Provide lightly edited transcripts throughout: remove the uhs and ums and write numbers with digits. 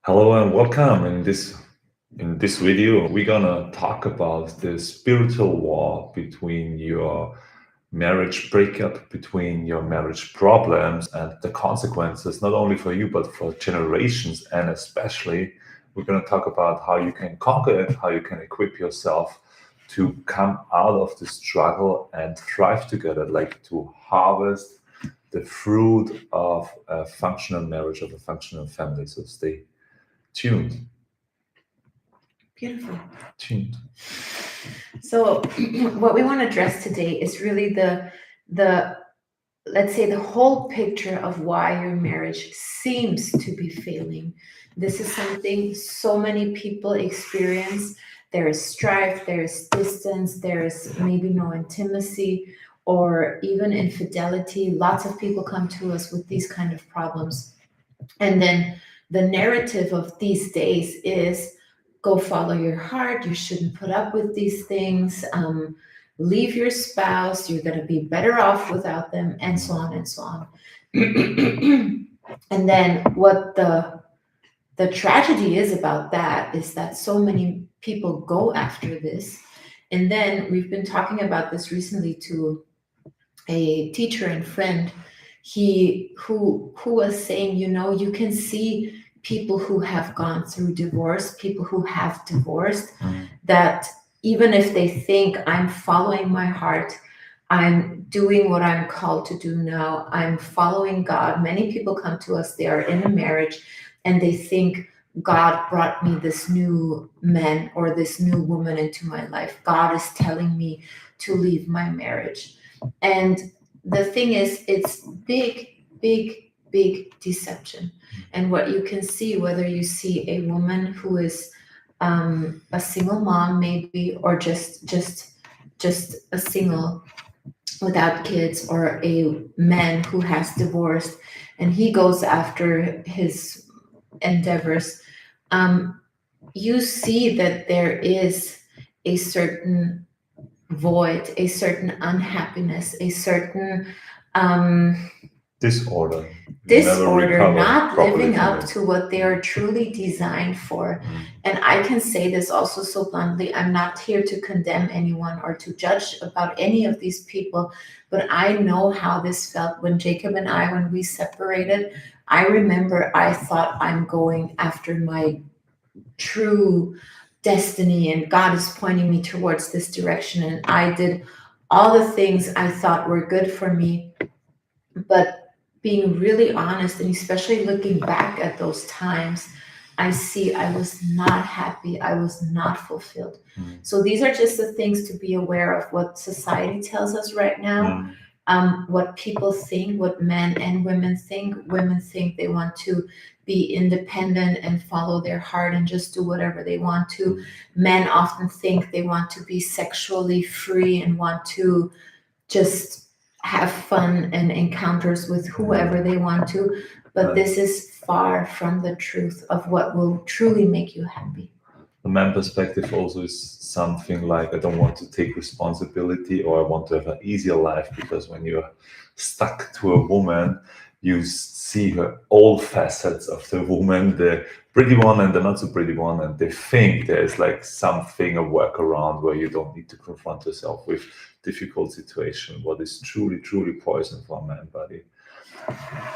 Hello and welcome. In this video, we're gonna talk about the spiritual war between your marriage breakup, between your marriage problems, and the consequences not only for you but for generations. And especially, we're gonna talk about how you can conquer it, how you can equip yourself to come out of the struggle and thrive together, like to harvest the fruit of a functional marriage, of a functional family. So stay tuned. Beautiful. Tuned. So, what we want to address today is really the let's say the whole picture of why your marriage seems to be failing. This is something so many people experience. There is strife, there is distance, there is maybe no intimacy or even infidelity. Lots of people come to us with these kind of problems. And then the narrative of these days is go follow your heart. You shouldn't put up with these things. Leave your spouse. You're going to be better off without them, and so on and so on. And then what the tragedy is about that is that so many people go after this. And then we've been talking about this recently to a teacher and friend, he who was saying, you can see people who have gone through divorce, people who have divorced, that even if they think I'm following my heart, I'm doing what I'm called to do now, I'm following God. Many people come to us, they are in a marriage and they think God brought me this new man or this new woman into my life. God is telling me to leave my marriage. And the thing is, it's big, big, big deception. And what you can see, whether you see a woman who is a single mom, maybe, or just a single without kids, or a man who has divorced and he goes after his endeavors, you see that there is a certain void, a certain unhappiness, a certain Disorder. disorder, not living up to what they are truly designed for. And I can say this also so bluntly, I'm not here to condemn anyone or to judge about any of these people, but I know how this felt when Jacob and I, when we separated. I remember I thought I'm going after my true destiny and God is pointing me towards this direction, and I did all the things I thought were good for me. But being really honest, and especially looking back at those times, I see I was not happy, I was not fulfilled. So these are just the things to be aware of, what society tells us right now. What people think, what men and women think. Women think they want to be independent and follow their heart and just do whatever they want to. Men often think they want to be sexually free and want to just have fun and encounters with whoever they want to. But this is far from the truth of what will truly make you happy. The man perspective also is something like I don't want to take responsibility, or I want to have an easier life, because when you're stuck to a woman, you see her all facets of the woman, the pretty one and the not so pretty one, and they think there's like something, a workaround where you don't need to confront yourself with difficult situation, what is truly, truly poison for a man body.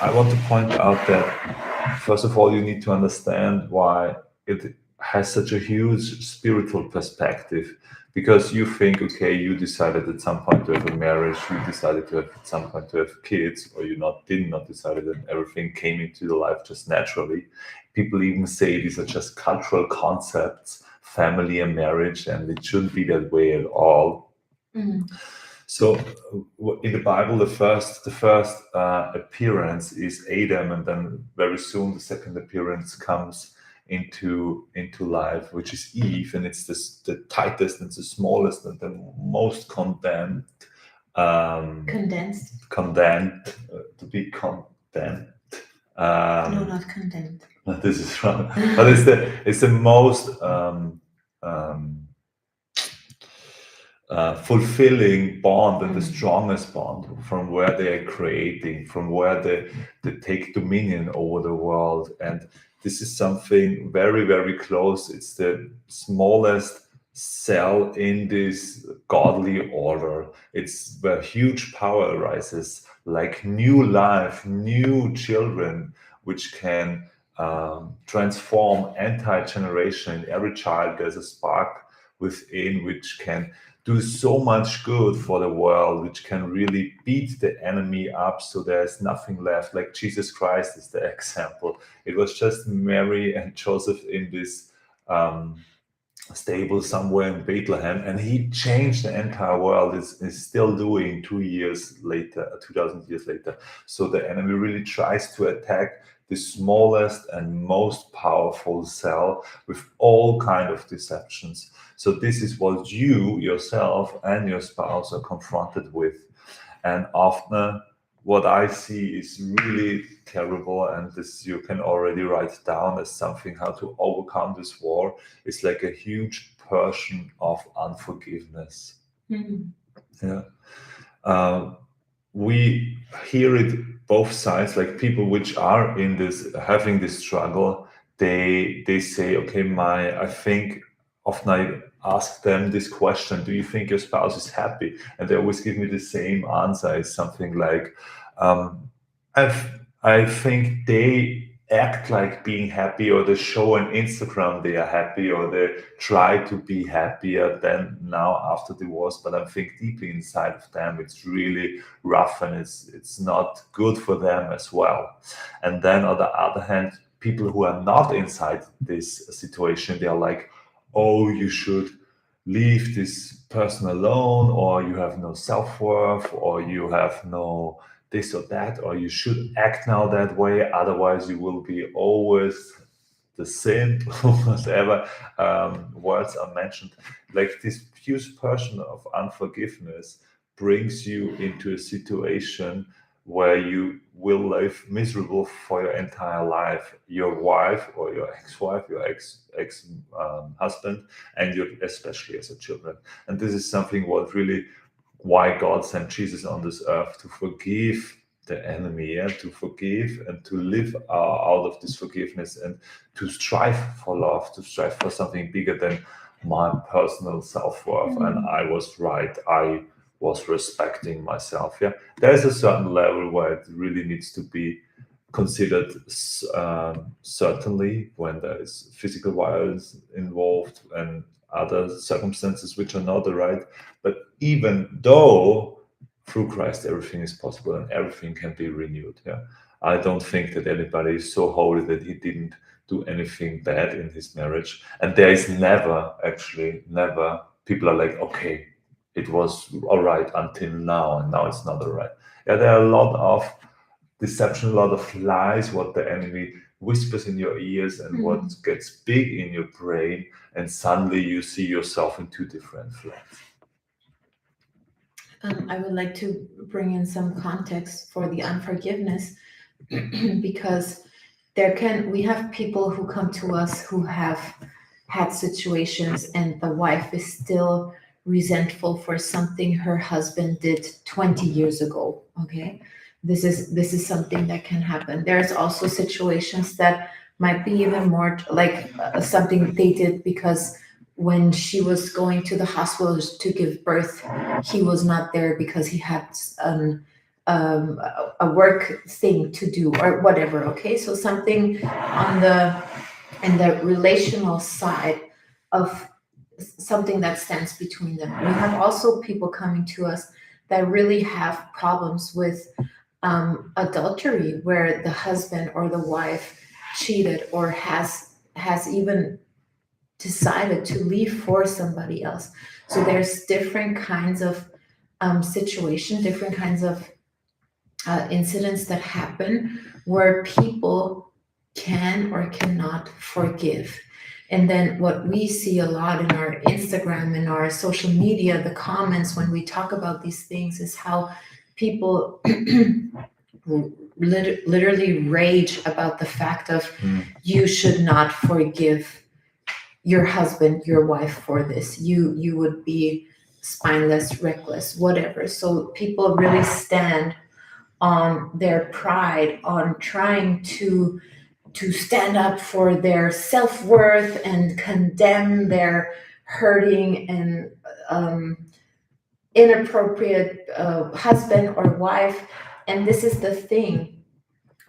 I want to point out that first of all, you need to understand why it has such a huge spiritual perspective, because you think, okay, you decided at some point to have a marriage, you decided to have at some point to have kids, or you not did not decided, and everything came into your life just naturally. People even say these are just cultural concepts, family and marriage, and it shouldn't be that way at all. So in the Bible, the first appearance is Adam, and then very soon the second appearance comes into life, which is Eve, and it's the tightest and the smallest and the most condemned, Condensed. to be condemned. No, not condemned. This is wrong, but it's the most fulfilling bond and the Mm. strongest bond, from where they are creating, from where they take dominion over the world. And this is something very, very close. It's the smallest cell in this godly order. It's where huge power arises, like new life, new children, which can transform entire generation. In every child, there's a spark within which can do so much good for the world, which can really beat the enemy up so there's nothing left. Like Jesus Christ is the example. It was just Mary and Joseph in this stable somewhere in Bethlehem, and he changed the entire world. Is still doing 2 years later, 2000 years later. So the enemy really tries to attack the smallest and most powerful cell with all kind of deceptions. So this is what you yourself and your spouse are confronted with. And often what I see is really terrible, and this you can already write down as something how to overcome this war. It's like a huge portion of unforgiveness. Mm. Yeah. We hear it both sides, like people which are in this having this struggle, they say, okay, I think often I ask them this question, do you think your spouse is happy? And they always give me the same answer. It's something like, um, I think they act like being happy, or they show on Instagram they are happy, or they try to be happier than now after divorce. But I think deeply inside of them, it's really rough, and it's not good for them as well. And then on the other hand, people who are not inside this situation, they are like, oh, you should leave this person alone, or you have no self-worth, or you have no this or that, or you should act now that way, otherwise you will be always the same, whatever words are mentioned. Like this huge portion of unforgiveness brings you into a situation where you will live miserable for your entire life. Your wife or your ex-wife, your ex husband, and you, especially as a children. And this is something what really why God sent Jesus on this earth, to forgive the enemy, yeah? To forgive and to live out of this forgiveness, and to strive for love, to strive for something bigger than my personal self-worth. And I was right. I was respecting myself. Yeah, there's a certain level where it really needs to be considered, certainly when there is physical violence involved and other circumstances which are not the right. But even though through Christ everything is possible and everything can be renewed. Yeah, I don't think that anybody is so holy that he didn't do anything bad in his marriage. And there is never, actually, never, people are like, okay, it was all right until now, and now it's not all right. Yeah, there are a lot of deception, a lot of lies, what the enemy whispers in your ears, and what gets big in your brain, and suddenly you see yourself in two different flags. I would like to bring in some context for the unforgiveness because we have people who come to us who have had situations and the wife is still resentful for something her husband did 20 years ago. Okay. This is something that can happen. There's also situations that might be even more like something they did because when she was going to the hospital to give birth, he was not there because he had a work thing to do or whatever. Okay, so something on the relational side of something that stands between them. We have also people coming to us that really have problems with adultery, where the husband or the wife cheated or has even decided to leave for somebody else. So there's different kinds of situation, different kinds of incidents that happen where people can or cannot forgive. And then what we see a lot in our Instagram and our social media, the comments when we talk about these things, is how people literally rage about the fact of you should not forgive your husband, your wife for this. You would be spineless, reckless, whatever. So people really stand on their pride, on trying to stand up for their self-worth and condemn their hurting and inappropriate husband or wife. And this is the thing.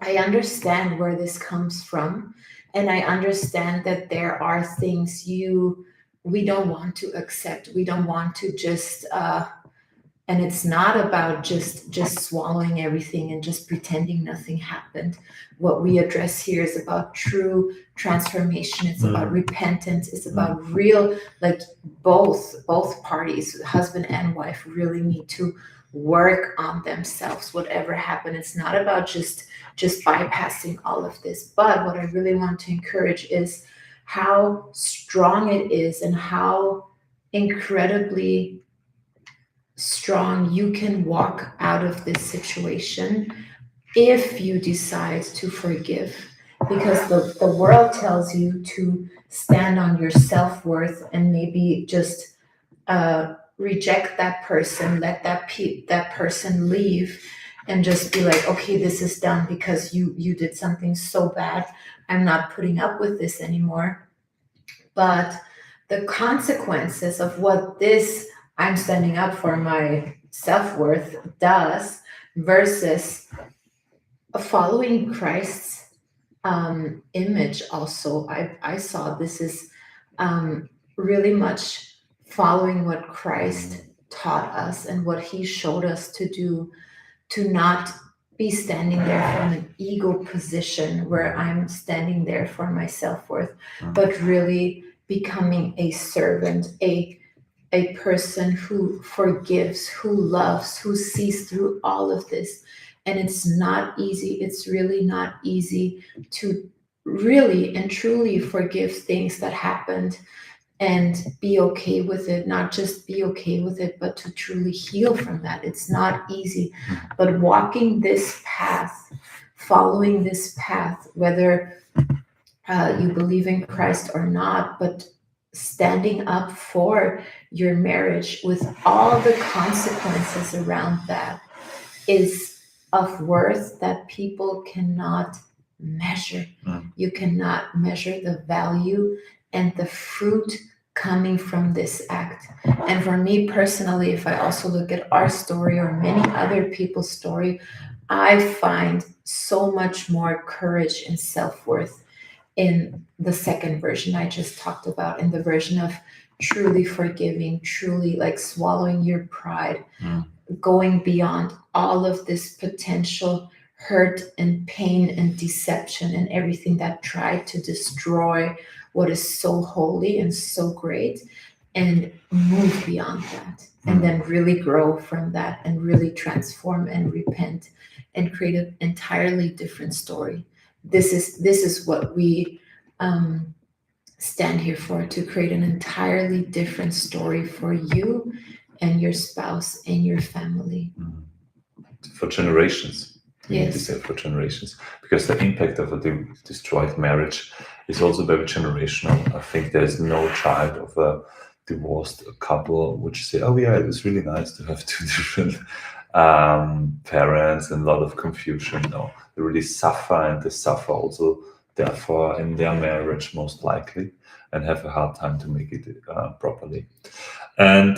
I understand where this comes from, and I understand that there are things we don't want to accept. We don't want to just and it's not about just swallowing everything and just pretending nothing happened. What we address here is about true transformation. It's about repentance. It's about real, like both parties, husband and wife, really need to work on themselves. Whatever happened, it's not about just bypassing all of this. But what I really want to encourage is how strong it is and how incredibly strong you can walk out of this situation if you decide to forgive. Because the world tells you to stand on your self-worth and maybe just reject that person, let that person leave, and just be like, okay, this is done because you did something so bad. I'm not putting up with this anymore. But the consequences of what this I'm standing up for my self-worth does versus following Christ's image also. I saw this is really much following what Christ taught us and what he showed us to do, to not be standing there from an ego position where I'm standing there for my self-worth, but really becoming a servant, a person who forgives, who loves, who sees through all of this. And it's not easy. It's really not easy to really and truly forgive things that happened and be okay with it. Not just be okay with it, but to truly heal from that. It's not easy. But walking this path, following this path, whether you believe in Christ or not, but standing up for your marriage with all the consequences around that is of worth that people cannot measure. You cannot measure the value and the fruit coming from this act. And for me personally, if I also look at our story or many other people's story, I find so much more courage and self-worth in the second version I just talked about, in the version of truly forgiving, truly like swallowing your pride, going beyond all of this potential hurt and pain and deception and everything that tried to destroy what is so holy and so great, and move beyond that, and then really grow from that and really transform and repent and create an entirely different story. This is what we stand here for, to create an entirely different story for you and your spouse and your family. For generations. We need to Yes. say for generations, because the impact of a destroyed marriage is also very generational. I think there's no child of a divorced couple which say, oh yeah, it was really nice to have two different parents and a lot of confusion. No, they really suffer, and they suffer also therefore in their marriage most likely, and have a hard time to make it properly. And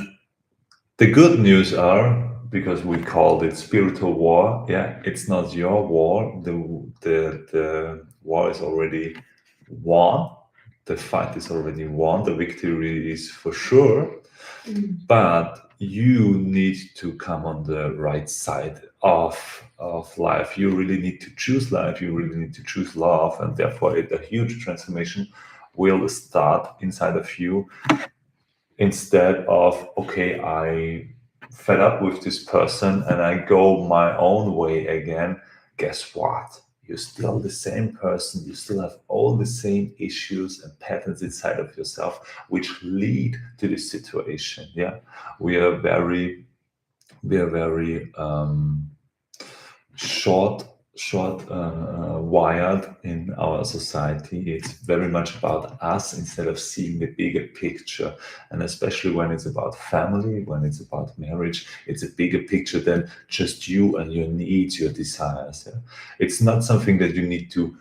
the good news are, because we called it spiritual war, yeah, it's not your war. The war is already won. The fight is already won. The victory is for sure. But you need to come on the right side of life. You really need to choose life. You really need to choose love, and therefore a huge transformation will start inside of you. Instead of, okay, I fed up with this person and I go my own way again, guess what? You're still the same person. You still have all the same issues and patterns inside of yourself, which lead to this situation. Yeah, we are very wired in our society. It's very much about us instead of seeing the bigger picture. And especially when it's about family, when it's about marriage, it's a bigger picture than just you and your needs, your desires. Yeah? It's not something that you need to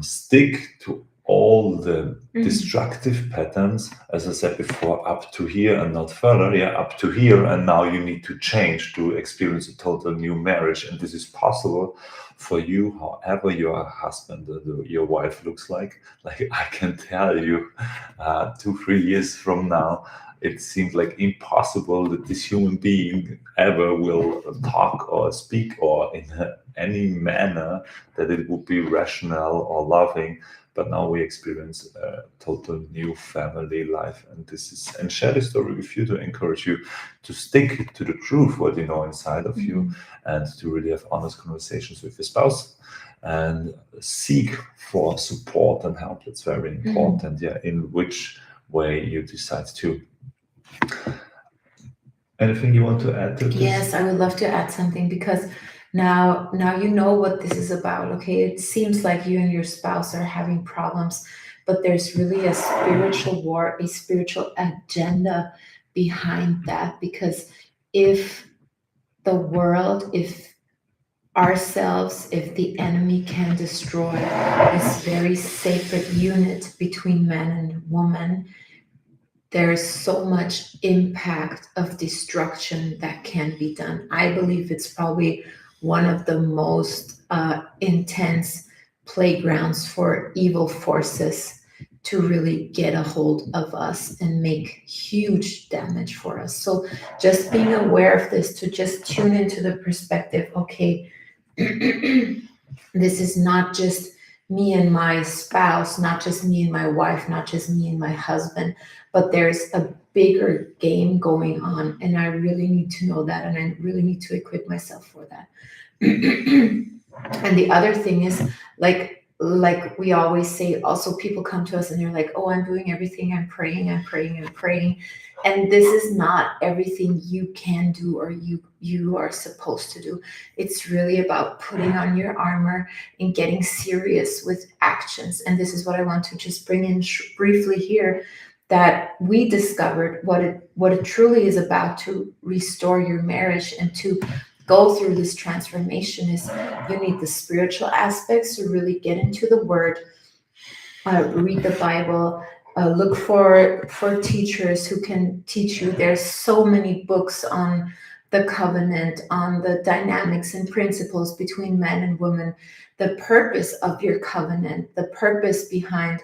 stick to all the destructive patterns, as I said before, up to here and not further. Yeah, up to here, and now you need to change to experience a total new marriage. And this is possible for you, however your husband or your wife looks like. Like I can tell you, 2-3 years from now, it seems like impossible that this human being ever will talk or speak or in any manner that it would be rational or loving. But now we experience a total new family life, and this is, and share the story with you to encourage you to stick to the truth, what you know inside of you, and to really have honest conversations with your spouse and seek for support and help. That's very important. Yeah, in which way you decide to. Anything you want to add to this? Yes, I would love to add something, because now you know what this is about. Okay, it seems like you and your spouse are having problems, but there's really a spiritual war, a spiritual agenda behind that. Because if the world, if ourselves, if the enemy can destroy this very sacred unit between man and woman, there is so much impact of destruction that can be done. I believe it's probably one of the most intense playgrounds for evil forces to really get a hold of us and make huge damage for us. So just being aware of this, to just tune into the perspective, okay, this is not just me and my spouse, not just me and my wife, not just me and my husband, but there's a bigger game going on, and I really need to know that, and I really need to equip myself for that. And the other thing is, like we always say, also people come to us and they're like, oh, I'm doing everything, I'm praying. And this is not everything you can do or you are supposed to do. It's really about putting on your armor and getting serious with actions. And this is what I want to just bring in briefly here, that we discovered what it truly is about to restore your marriage and to go through this transformation. Is you need the spiritual aspects to really get into the word, read the Bible, look for teachers who can teach you. There's so many books on the covenant, on the dynamics and principles between men and women, the purpose of your covenant, the purpose behind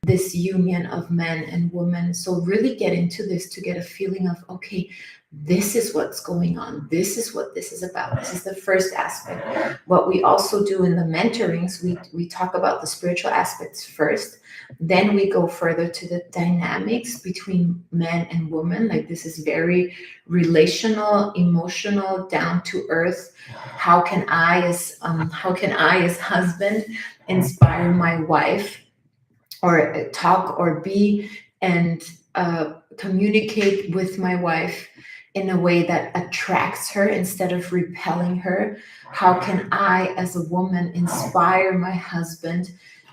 this union of men and women. So really get into this to get a feeling of, okay, this is what's going on. This is what this is about. This is the first aspect. What we also do in the mentorings, we talk about the spiritual aspects first. Then we go further to the dynamics between men and women. Like, this is very relational, emotional, down to earth. How can I as husband inspire my wife, or talk or be and communicate with my wife in a way that attracts her instead of repelling her? How can I, as a woman, inspire my husband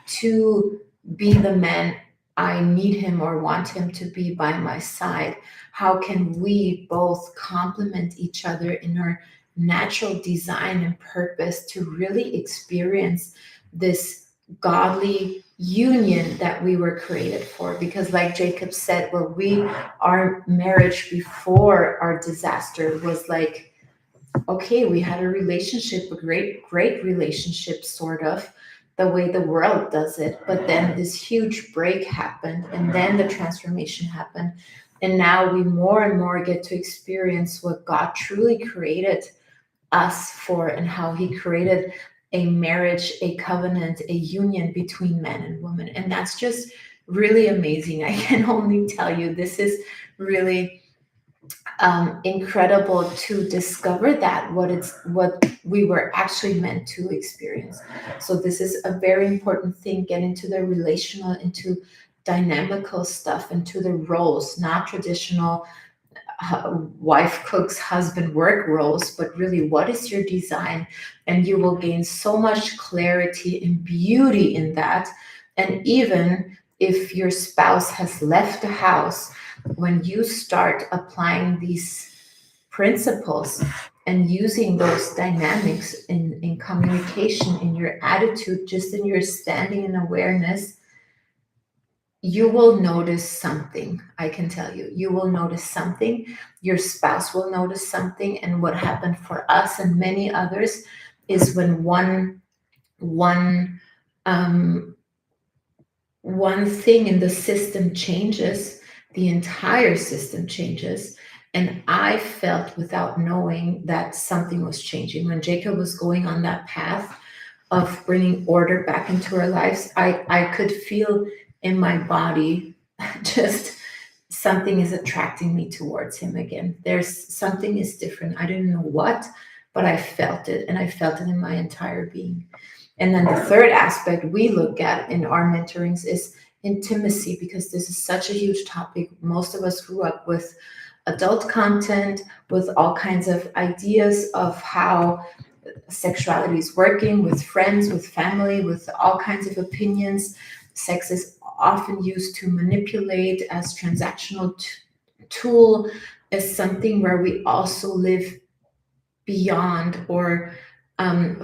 to be the man I need him or want him to be by my side? How can we both complement each other in our natural design and purpose to really experience this godly union that we were created for? Because like Jacob said, our marriage before our disaster was like, okay, we had a relationship, a great relationship, sort of the way the world does it, but then this huge break happened, and then the transformation happened, and now we more and more get to experience what God truly created us for, and how he created a marriage, a covenant, a union between men and women. And that's just really amazing. I can only tell you, this is really incredible to discover that what we were actually meant to experience. So this is a very important thing. Get into the relational, into dynamical stuff, into the roles, not traditional wife cooks, husband work roles, but really, what is your design? And you will gain so much clarity and beauty in that. And even if your spouse has left the house, when you start applying these principles and using those dynamics in communication, in your attitude, just in your standing and awareness, you will notice something. I can tell you, you will notice something. Your spouse will notice something. And what happened for us and many others is when one thing in the system changes, the entire system changes. And I felt, without knowing, that something was changing. When Jacob was going on that path of bringing order back into our lives, I could feel in my body just something is attracting me towards him again. There's something is different. I didn't know what, but I felt it, and I felt it in my entire being. And then the third aspect we look at in our mentorings is intimacy, because this is such a huge topic. Most of us grew up with adult content, with all kinds of ideas of how sexuality is working, with friends, with family, with all kinds of opinions. Sex is often used to manipulate as transactional tool, as something where we also live beyond or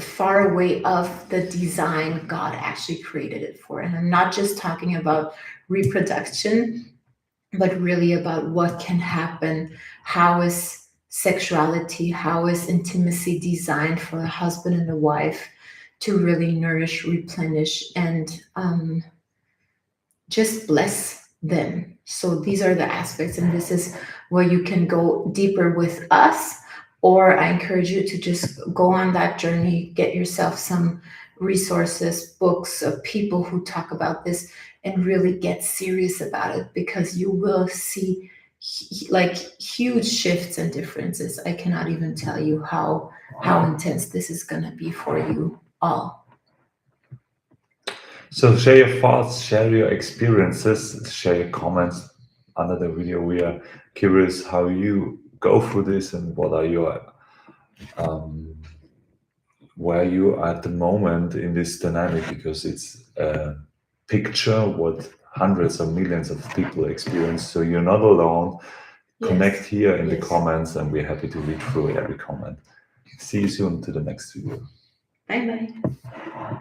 far away of the design God actually created it for. And I'm not just talking about reproduction, but really about what can happen. How is sexuality, how is intimacy designed for a husband and a wife to really nourish, replenish, and just bless them. So these are the aspects, and this is where you can go deeper with us, or I encourage you to just go on that journey, get yourself some resources, books of people who talk about this, and really get serious about it, because you will see like huge shifts and differences. I cannot even tell you how intense this is going to be for you all. So share your thoughts, share your experiences, share your comments under the video. We are curious how you go through this and what are your where you are at the moment in this dynamic, because it's a picture what hundreds of millions of people experience. So you're not alone. Yes. Connect here in the Yes. comments, and we're happy to read through every comment. See you soon to the next video. Bye bye.